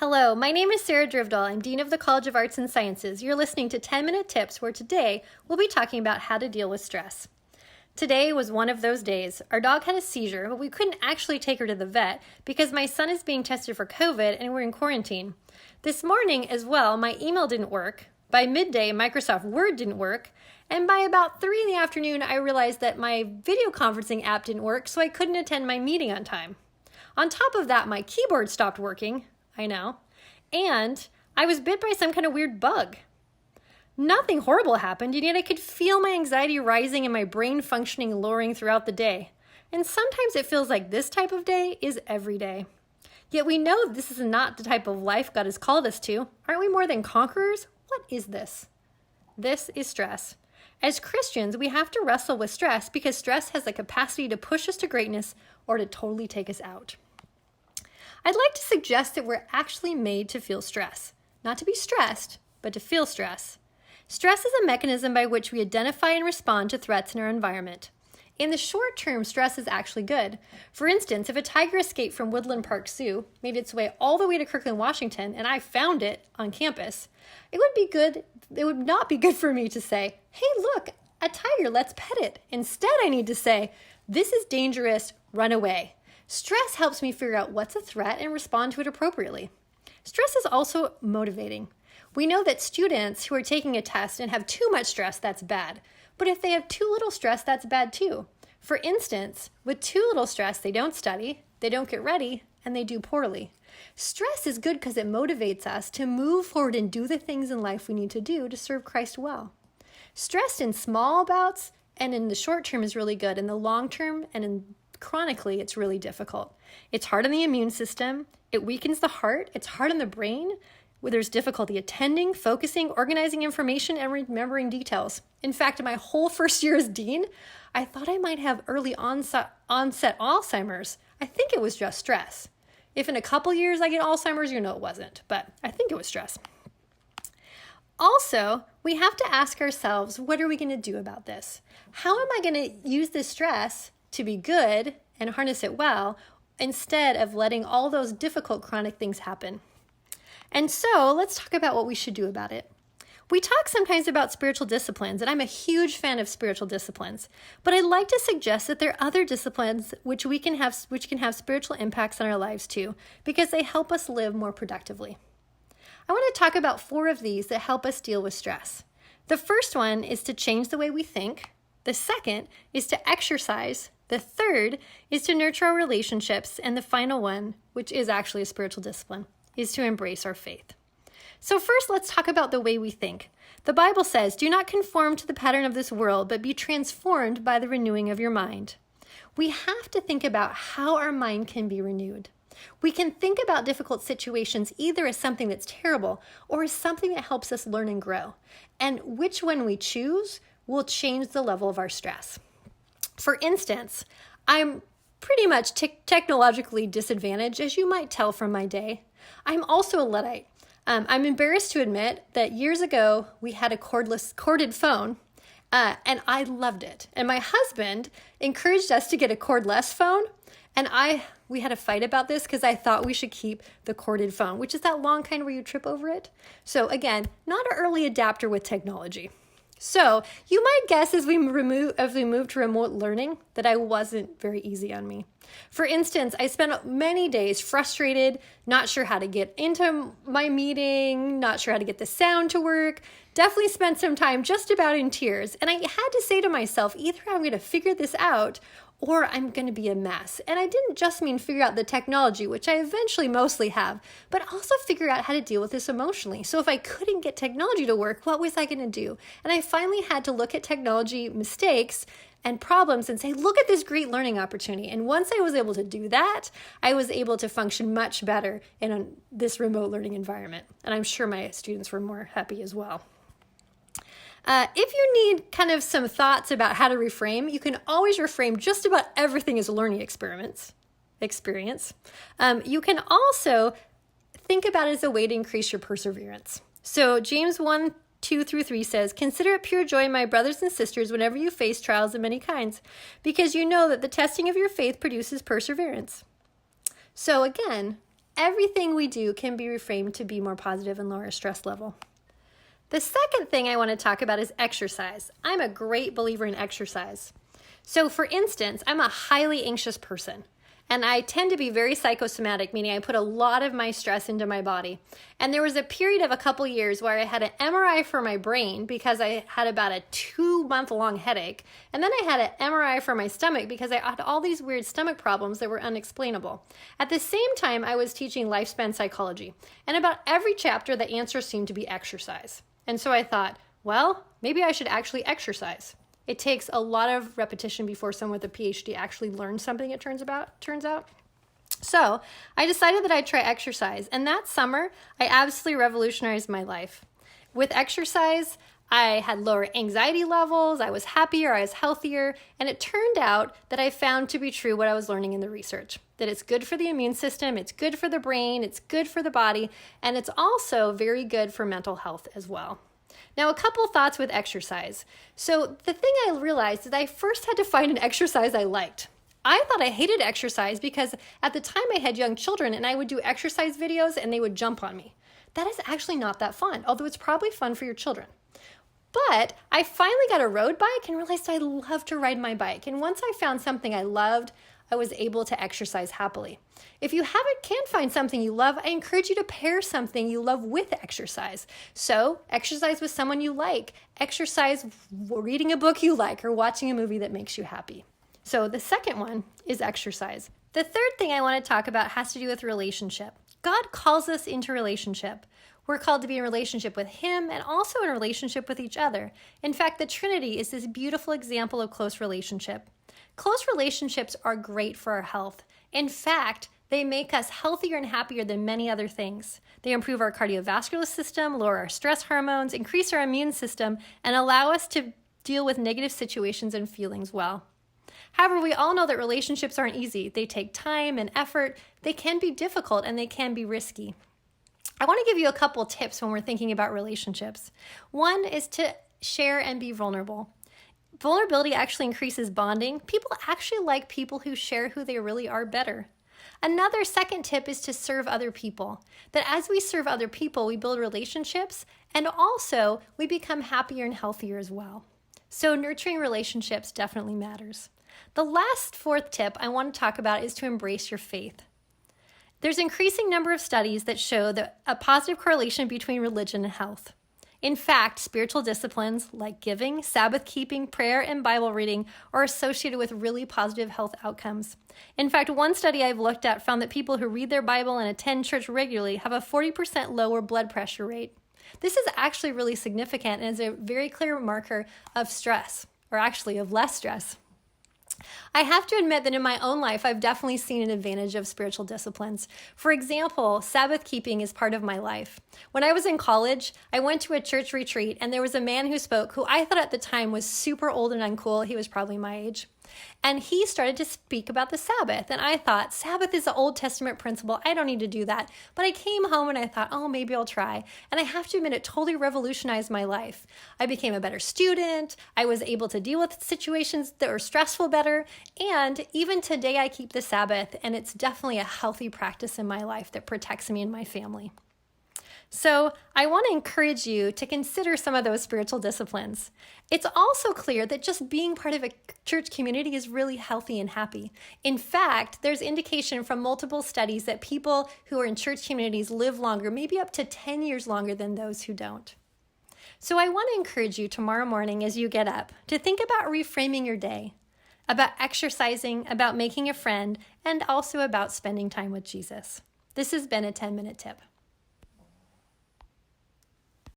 Hello, my name is Sarah Drivdahl. I'm Dean of the College of Arts and Sciences. You're listening to 10-Minute Tips, where today we'll be talking about how to deal with stress. Today was one of those days. Our dog had a seizure, but we couldn't actually take her to the vet because my son is being tested for COVID and we're in quarantine. This morning as well, my email didn't work. By midday, Microsoft Word didn't work. And by about 3 in the afternoon, I realized that my video conferencing app didn't work, so I couldn't attend my meeting on time. On top of that, my keyboard stopped working. I know. And I was bit by some kind of weird bug. Nothing horrible happened, and yet I could feel my anxiety rising and my brain functioning lowering throughout the day. And sometimes it feels like this type of day is every day. Yet we know this is not the type of life God has called us to. Aren't we more than conquerors? What is this? This is stress. As Christians, we have to wrestle with stress because stress has the capacity to push us to greatness or to totally take us out. I'd like to suggest that we're actually made to feel stress. Not to be stressed, but to feel stress. Stress is a mechanism by which we identify and respond to threats in our environment. In the short term, stress is actually good. For instance, if a tiger escaped from Woodland Park Zoo, made its way all the way to Kirkland, Washington, and I found it on campus, it would not be good for me to say, hey, look, a tiger, let's pet it. Instead, I need to say, this is dangerous, run away. Stress helps me figure out what's a threat and respond to it appropriately. Stress is also motivating. We know that students who are taking a test and have too much stress, that's bad. But if they have too little stress, that's bad too. For instance, with too little stress, they don't study, they don't get ready, and they do poorly. Stress is good because it motivates us to move forward and do the things in life we need to do to serve Christ well. Stress in small bouts and in the short term is really good. In the long term and chronically, it's really difficult. It's hard on the immune system. It weakens the heart. It's hard on the brain, where there's difficulty attending, focusing, organizing information, and remembering details. In fact, in my whole first year as dean, I thought I might have early onset Alzheimer's. I think it was just stress. If in a couple years I get Alzheimer's, it wasn't, but I think it was stress. Also, we have to ask ourselves, what are we going to do about this? How am I going to use this stress to be good and harness it well, instead of letting all those difficult chronic things happen? And so let's talk about what we should do about it. We talk sometimes about spiritual disciplines, and I'm a huge fan of spiritual disciplines, but I'd like to suggest that there are other disciplines which can have spiritual impacts on our lives too, because they help us live more productively. I want to talk about 4 of these that help us deal with stress. The first one is to change the way we think. The second is to exercise. The third is to nurture our relationships. And the final one, which is actually a spiritual discipline, is to embrace our faith. So first, let's talk about the way we think. The Bible says, do not conform to the pattern of this world, but be transformed by the renewing of your mind. We have to think about how our mind can be renewed. We can think about difficult situations either as something that's terrible or as something that helps us learn and grow. And which one we choose will change the level of our stress. For instance, I'm pretty much technologically disadvantaged, as you might tell from my day. I'm also a Luddite. I'm embarrassed to admit that years ago we had a corded phone, and I loved it. And my husband encouraged us to get a cordless phone, and we had a fight about this because I thought we should keep the corded phone, which is that long kind where you trip over it. So again, not an early adapter with technology. So you might guess as we move to remote learning that I wasn't very easy on me. For instance, I spent many days frustrated, not sure how to get into my meeting, not sure how to get the sound to work, definitely spent some time just about in tears. And I had to say to myself, either I'm going to figure this out or I'm going to be a mess. And I didn't just mean figure out the technology, which I eventually mostly have, but also figure out how to deal with this emotionally. So if I couldn't get technology to work, what was I going to do? And I finally had to look at technology mistakes and problems and say, look at this great learning opportunity. And once I was able to do that, I was able to function much better in this remote learning environment. And I'm sure my students were more happy as well. If you need kind of some thoughts about how to reframe, you can always reframe just about everything as a learning experience. You can also think about it as a way to increase your perseverance. So James 1:2-3 says, consider it pure joy, my brothers and sisters, whenever you face trials of many kinds, because you know that the testing of your faith produces perseverance. So again, everything we do can be reframed to be more positive and lower our stress level. The second thing I want to talk about is exercise. I'm a great believer in exercise. So for instance, I'm a highly anxious person, and I tend to be very psychosomatic, meaning I put a lot of my stress into my body. And there was a period of a couple years where I had an MRI for my brain because I had about a 2-month-long headache. And then I had an MRI for my stomach because I had all these weird stomach problems that were unexplainable. At the same time, I was teaching lifespan psychology. And about every chapter, the answer seemed to be exercise. And so I thought, well, maybe I should actually exercise. It takes a lot of repetition before someone with a PhD actually learns something, it turns out. So I decided that I'd try exercise. And that summer, I absolutely revolutionized my life. With exercise, I had lower anxiety levels, I was happier, I was healthier, and it turned out that I found to be true what I was learning in the research, that it's good for the immune system, it's good for the brain, it's good for the body, and it's also very good for mental health as well. Now, a couple thoughts with exercise. So the thing I realized is I first had to find an exercise I liked. I thought I hated exercise because at the time I had young children and I would do exercise videos and they would jump on me. That is actually not that fun, although it's probably fun for your children. But I finally got a road bike and realized I love to ride my bike. And once I found something I loved, I was able to exercise happily. If you can't find something you love, I encourage you to pair something you love with exercise. So exercise with someone you like, exercise reading a book you like, or watching a movie that makes you happy. So the second one is exercise. The third thing I want to talk about has to do with relationship. God calls us into relationship. We're called to be in relationship with Him and also in relationship with each other. In fact, the Trinity is this beautiful example of close relationship. Close relationships are great for our health. In fact, they make us healthier and happier than many other things. They improve our cardiovascular system, lower our stress hormones, increase our immune system, and allow us to deal with negative situations and feelings well. However, we all know that relationships aren't easy. They take time and effort. They can be difficult and they can be risky. I want to give you a couple tips when we're thinking about relationships. One is to share and be vulnerable. Vulnerability actually increases bonding. People actually like people who share who they really are better. Another second tip is to serve other people. That as we serve other people, we build relationships and also we become happier and healthier as well. So nurturing relationships definitely matters. The last fourth tip I want to talk about is to embrace your faith. There's an increasing number of studies that show a positive correlation between religion and health. In fact, spiritual disciplines like giving, Sabbath keeping, prayer, and Bible reading are associated with really positive health outcomes. In fact, one study I've looked at found that people who read their Bible and attend church regularly have a 40% lower blood pressure rate. This is actually really significant and is a very clear marker of stress, or actually of less stress. I have to admit that in my own life, I've definitely seen an advantage of spiritual disciplines. For example, Sabbath keeping is part of my life. When I was in college, I went to a church retreat and there was a man who spoke who I thought at the time was super old and uncool. He was probably my age. And he started to speak about the Sabbath. And I thought, Sabbath is an Old Testament principle. I don't need to do that. But I came home and I thought, oh, maybe I'll try. And I have to admit, it totally revolutionized my life. I became a better student. I was able to deal with situations that were stressful better. And even today, I keep the Sabbath. And it's definitely a healthy practice in my life that protects me and my family. So I want to encourage you to consider some of those spiritual disciplines. It's also clear that just being part of a church community is really healthy and happy. In fact, there's indication from multiple studies that people who are in church communities live longer, maybe up to 10 years longer than those who don't. So I want to encourage you tomorrow morning as you get up to think about reframing your day, about exercising, about making a friend, and also about spending time with Jesus. This has been a 10-minute tip.